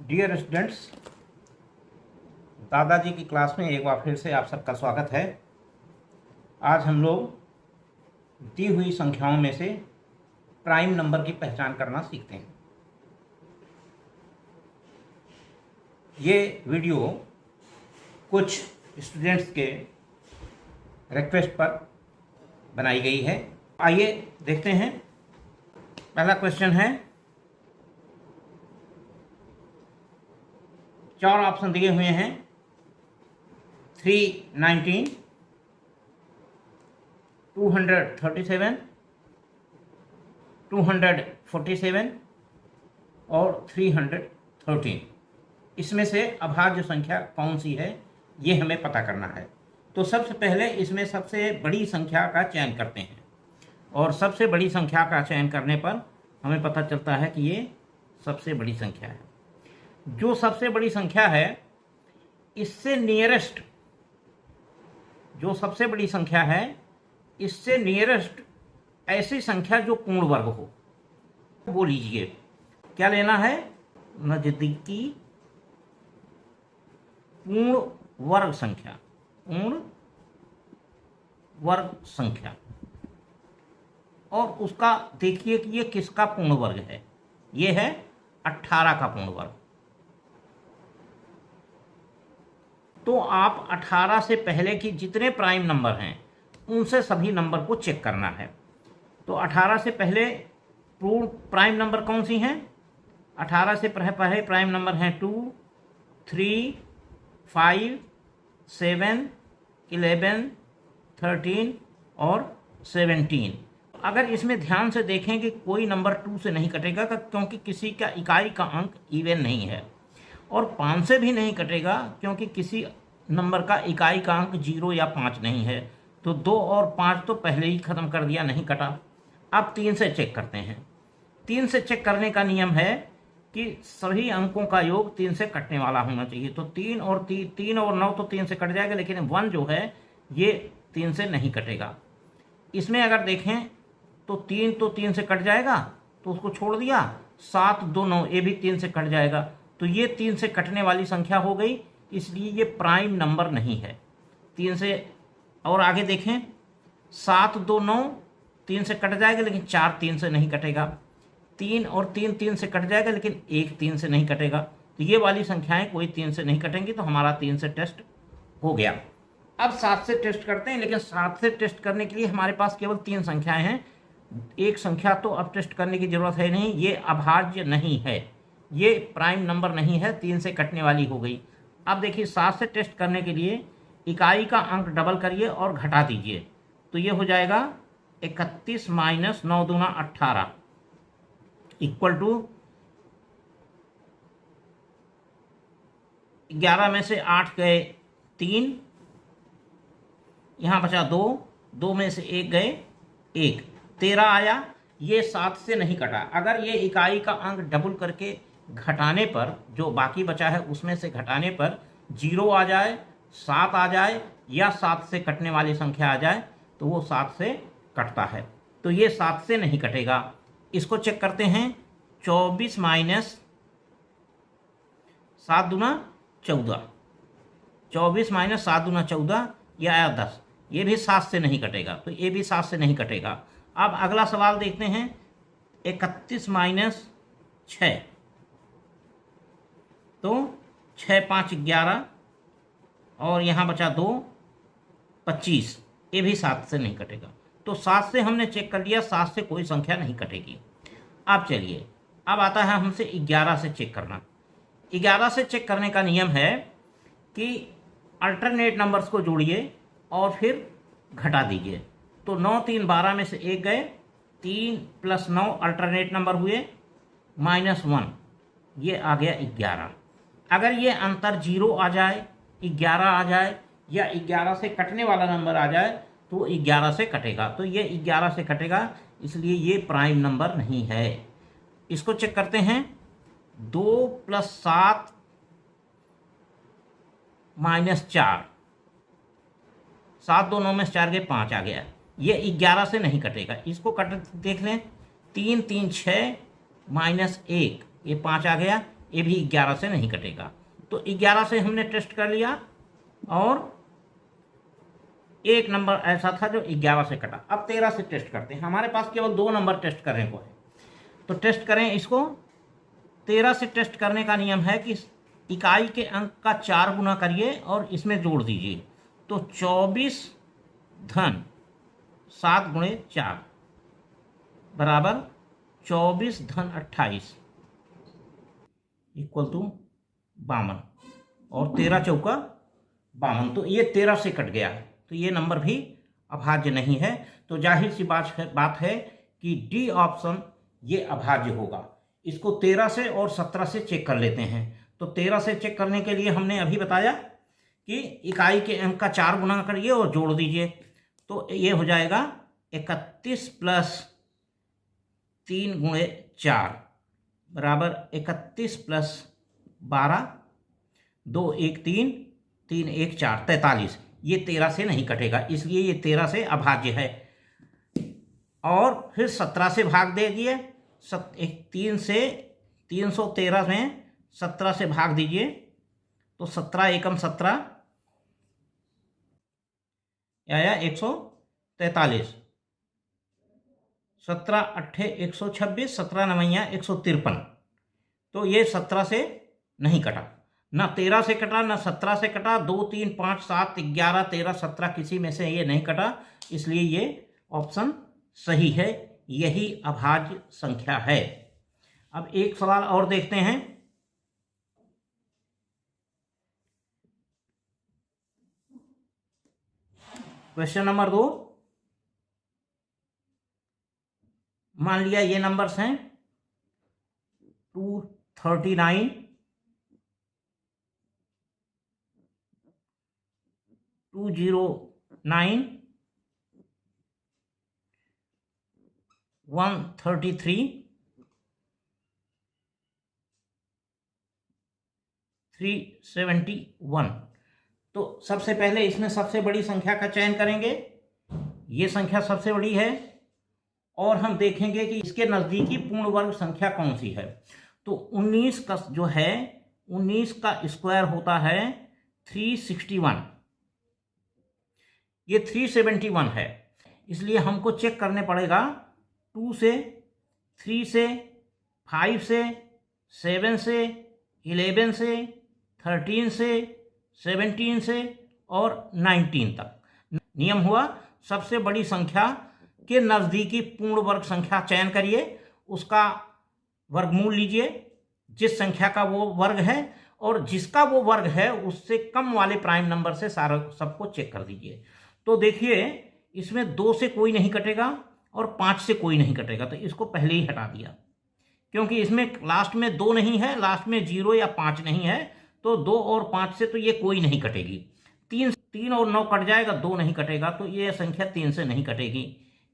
Dear students, दादाजी की class में एक बार फिर से आप सबका स्वागत है। आज हम लोग दी हुई संख्याओं में से प्राइम नंबर की पहचान करना सीखते हैं। ये वीडियो कुछ स्टूडेंट्स के रिक्वेस्ट पर बनाई गई है। आइए देखते हैं। पहला क्वेश्चन है, 4 ऑप्शन दिए हुए हैं। 319, 237, 247 और 313। इसमें से अभाज्य संख्या कौन सी है ये हमें पता करना है। तो सबसे पहले इसमें सबसे बड़ी संख्या का चयन करते हैं और सबसे बड़ी संख्या का चयन करने पर हमें पता चलता है कि ये सबसे बड़ी संख्या है। जो सबसे बड़ी संख्या है इससे नियरेस्ट, जो सबसे बड़ी संख्या है इससे नियरेस्ट ऐसी संख्या जो पूर्ण वर्ग हो वो लीजिए। क्या लेना है? नजदीकी पूर्ण वर्ग संख्या, पूर्ण वर्ग संख्या। और उसका देखिए कि ये किसका पूर्ण वर्ग है। ये है 18 का पूर्ण वर्ग। तो आप 18 से पहले की जितने प्राइम नंबर हैं उनसे सभी नंबर को चेक करना है। तो 18 से पहले पूर्ण प्राइम नंबर कौन सी हैं? 18 से पहले प्राइम नंबर हैं 2, 3, 5, 7, 11, 13 और 17। अगर इसमें ध्यान से देखें कि कोई नंबर 2 से नहीं कटेगा क्योंकि किसी का इकाई का अंक इवन नहीं है, और 5 से भी नहीं कटेगा क्योंकि किसी नंबर का इकाई का अंक 0 या 5 नहीं है। तो 2 और 5 तो पहले ही ख़त्म कर दिया, नहीं कटा। अब 3 से चेक करते हैं। 3 से चेक करने का नियम है कि सभी अंकों का योग 3 से कटने वाला होना चाहिए। तो 3 और 9 तो 3 से कट जाएगा, लेकिन 1 जो है ये 3 से नहीं कटेगा। इसमें अगर देखें तो 3 से कट जाएगा, तो उसको छोड़ दिया। 7, 2, 9 ये भी 3 से कट जाएगा। तो ये 3 से कटने वाली संख्या हो गई, इसलिए ये प्राइम नंबर नहीं है। 3 से और आगे देखें, 7, 2, 9 3 से कट जाएगा, लेकिन 4 3 से नहीं कटेगा। 3 और 3 से कट जाएगा, लेकिन 1 3 से नहीं कटेगा। तो ये वाली संख्याएं कोई 3 से नहीं कटेंगी। तो हमारा 3 से टेस्ट हो गया। अब 7 से टेस्ट करते हैं, लेकिन 7 से टेस्ट करने के लिए हमारे पास केवल 3 संख्याएं हैं। एक संख्या तो अब टेस्ट करने की जरूरत है नहीं, ये अभाज्य नहीं है, ये प्राइम नंबर नहीं है, 3 से कटने वाली हो गई। अब देखिए 7 से टेस्ट करने के लिए इकाई का अंक डबल करिए और घटा दीजिए। तो ये हो जाएगा 31 माइनस 9 दूना 18 इक्वल टू 11 में से 8 गए 3, यहाँ बचा 2, 2 में से 1 गए 1, 13 आया। ये 7 से नहीं कटा। अगर ये इकाई का अंक डबल करके घटाने पर जो बाकी बचा है उसमें से घटाने पर 0 आ जाए, 7 आ जाए या 7 से कटने वाली संख्या आ जाए तो वो 7 से कटता है। तो ये 7 से नहीं कटेगा। इसको चेक करते हैं। 24 माइनस 7 दूना 14, 24 माइनस 7 दूना 14, यह आया 10। ये भी 7 से नहीं कटेगा, तो ये भी 7 से नहीं कटेगा। अब अगला सवाल देखते हैं। 31 माइनस 6, तो 6 5 11 और यहाँ बचा 2 25, ये भी 7 से नहीं कटेगा। तो 7 से हमने चेक कर लिया, 7 से कोई संख्या नहीं कटेगी। अब चलिए, अब आता है हमसे 11 से चेक करना। 11 से चेक करने का नियम है कि अल्टरनेट नंबर्स को जोड़िए और फिर घटा दीजिए। तो 9 3 12 में से 1 गए, 3 + 9 अल्टरनेट नंबर हुए, -1, ये आ गया 11। अगर ये अंतर 0 आ जाए, 11 आ जाए या 11 से कटने वाला नंबर आ जाए तो 11 से कटेगा। तो ये 11 से कटेगा, इसलिए ये प्राइम नंबर नहीं है। इसको चेक करते हैं। 2 + 7 - 4, 7 2 9 में 4 गए 5 आ गया। ये 11 से नहीं कटेगा। इसको कट देख लें। 3 3 6 -1, ये 5 आ गया। ये भी 11 से नहीं कटेगा। तो 11 से हमने टेस्ट कर लिया और एक नंबर ऐसा था जो 11 से कटा। अब 13 से टेस्ट करते हैं। हमारे पास केवल 2 नंबर टेस्ट करने को है, तो टेस्ट करें इसको। 13 से टेस्ट करने का नियम है कि इकाई के अंक का 4 गुना करिए और इसमें जोड़ दीजिए। तो 24 धन 7 गुणे 4 बराबर 24 धन 28 इक्वल टू 52 और 13 चौका 52। तो ये 13 से कट गया है, तो ये नंबर भी अभाज्य नहीं है। तो जाहिर सी बात है कि डी ऑप्शन ये अभाज्य होगा। इसको 13 से और 17 से चेक कर लेते हैं। तो 13 से चेक करने के लिए हमने अभी बताया कि इकाई के अंक का 4 गुना करिए और जोड़ दीजिए। तो ये हो जाएगा 31 प्लस 3 गुणे 4 बराबर 31 प्लस 12, 2 1 3, 3 1 4, 43। ये 13 से नहीं कटेगा, इसलिए ये 13 से अभाज्य है। और फिर 17 से भाग दे दिए। 3 से 313 में 17 से भाग दीजिए, तो 17 एकम 17 आया 143। 17 अट्ठे 126, 17 नवैया 153। तो ये 17 से नहीं कटा, ना 13 से कटा ना 17 से कटा। 2 3 5 7 11 13 17 किसी में से ये नहीं कटा, इसलिए ये ऑप्शन सही है। यही अभाज्य संख्या है। अब एक सवाल और देखते हैं। Question number 2। मान लिया ये नंबर्स हैं 239, 209, 133, 371। तो सबसे पहले इसमें सबसे बड़ी संख्या का चयन करेंगे। ये संख्या सबसे बड़ी है और हम देखेंगे कि इसके नज़दीकी पूर्ण वर्ग संख्या कौन सी है। तो 19 का जो है 19 का स्क्वायर होता है 361। ये 371 है, इसलिए हमको चेक करने पड़ेगा 2 से, 3 से, 5 से, 7 से, 11 से, 13 से, 17 से और 19 तक। नियम हुआ सबसे बड़ी संख्या के नज़दीकी पूर्ण वर्ग संख्या चयन करिए, उसका वर्गमूल लीजिए जिस संख्या का वो वर्ग है, और जिसका वो वर्ग है उससे कम वाले प्राइम नंबर से सारा सबको चेक कर दीजिए। तो देखिए इसमें 2 से कोई नहीं कटेगा और 5 से कोई नहीं कटेगा, तो इसको पहले ही हटा दिया, क्योंकि इसमें लास्ट में 2 नहीं है, लास्ट में 0 या 5 नहीं है। तो 2 और 5 से तो ये कोई नहीं कटेगी। 3 और 9 कट जाएगा, 2 नहीं कटेगा, तो ये संख्या 3 से नहीं कटेगी।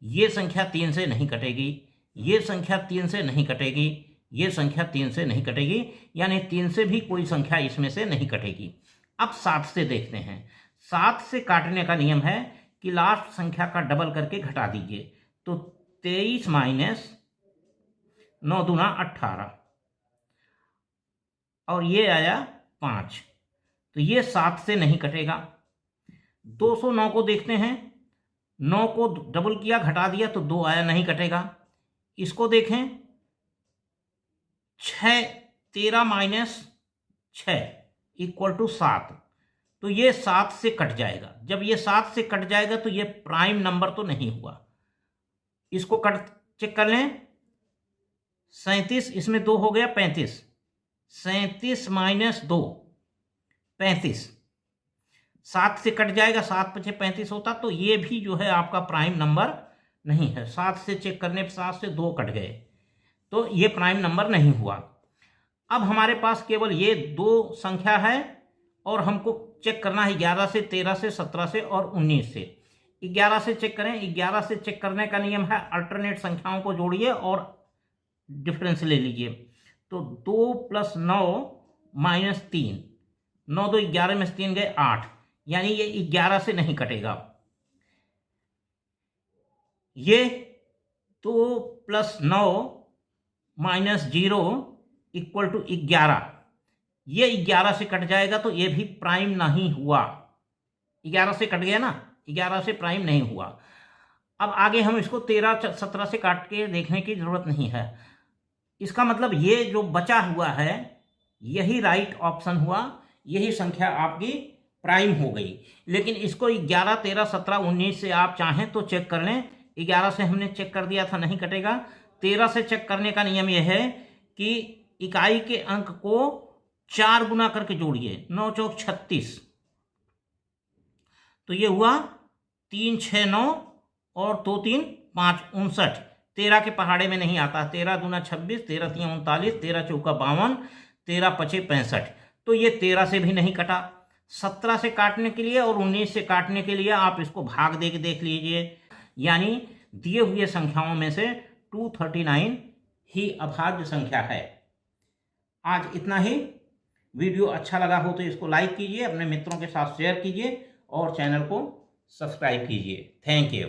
ये संख्या 3 से नहीं कटेगी, ये संख्या 3 से नहीं कटेगी, ये संख्या 3 से नहीं कटेगी, यानी 3 से भी कोई संख्या इसमें से नहीं कटेगी। अब 7 से देखते हैं। 7 से काटने का नियम है कि लास्ट संख्या का डबल करके घटा दीजिए। तो 23 माइनस 9 दूना 18 और ये आया 5, तो ये 7 से नहीं कटेगा। 209 को देखते हैं। 9 को डबल किया, घटा दिया, तो 2 आया, नहीं कटेगा। इसको देखें 6, 13 माइनस 6 इक्वल टू 7, तो ये 7 से कट जाएगा। जब ये 7 से कट जाएगा तो ये प्राइम नंबर तो नहीं हुआ। इसको कट चेक कर लें। 37, इसमें 2 हो गया 35, 37 माइनस 2 35, 7 से कट जाएगा, 7 पचे 35 होता, तो ये भी जो है आपका प्राइम नंबर नहीं है। 7 से चेक करने पर 7 से 2 कट गए, तो ये प्राइम नंबर नहीं हुआ। अब हमारे पास केवल ये 2 संख्या है और हमको चेक करना है 11 से, 13 से, 17 से और 19 से। 11 से चेक करें। 11 से चेक करने का नियम है अल्टरनेट संख्याओं को जोड़िए और डिफरेंस ले लीजिए। तो 2 प्लस 9 माइनस 3, 9 2 11 में से 3 गए 8, यानी ये 11 से नहीं कटेगा। ये 2 प्लस 9 माइनस 0, इक्वल टू 11, ये 11 से कट जाएगा तो ये भी प्राइम नहीं हुआ। 11 से कट गया ना, 11 से प्राइम नहीं हुआ। अब आगे हम इसको 13 17 से काट के देखने की जरूरत नहीं है। इसका मतलब ये जो बचा हुआ है यही राइट ऑप्शन हुआ, यही संख्या आपकी प्राइम हो गई। लेकिन इसको 11 13 17 19 से आप चाहें तो चेक कर लें। 11 से हमने चेक कर दिया था, नहीं कटेगा। 13 से चेक करने का नियम यह है कि इकाई के अंक को 4 गुना करके जोड़िए, 9 चौक 36, तो ये हुआ 3 6 9 और 2 3 5 59। 13 के पहाड़े में नहीं आता। 13 दूना 26, 13 3 39, 13 चौका 52, 13 पचे 65। तो ये 13 से भी नहीं कटा। 17 से काटने के लिए और 19 से काटने के लिए आप इसको भाग दे के देख लीजिए, यानी दिए हुए संख्याओं में से 239 ही अभाज्य संख्या है। आज इतना ही। वीडियो अच्छा लगा हो तो इसको लाइक कीजिए, अपने मित्रों के साथ शेयर कीजिए और चैनल को सब्सक्राइब कीजिए। Thank you.